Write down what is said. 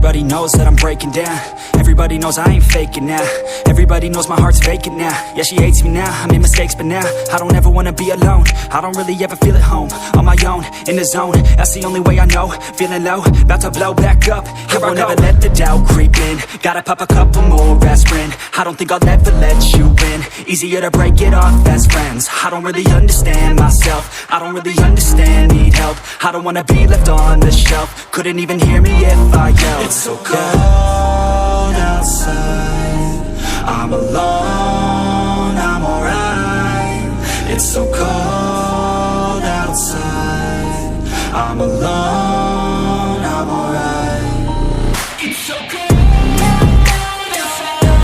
Everybody knows that I'm breaking down. Everybody knows I ain't faking now. Everybody knows my heart's vacant now. Yeah, she hates me now, I made mistakes but now I don't ever wanna be alone. I don't really ever feel at home. On my own, in the zone, that's the only way I know. Feeling low, about to blow back up. Here I won't ever let the doubt creep in. Gotta pop a couple more aspirin. I don't think I'll ever let you in. Easier to break it off best friends. I don't really understand myself. I don't really understand, need help. I don't wanna be left on the shelf. Couldn't even hear me if I yelled. It's so cold outside, I'm alone, I'm alright. It's so cold outside, I'm alone.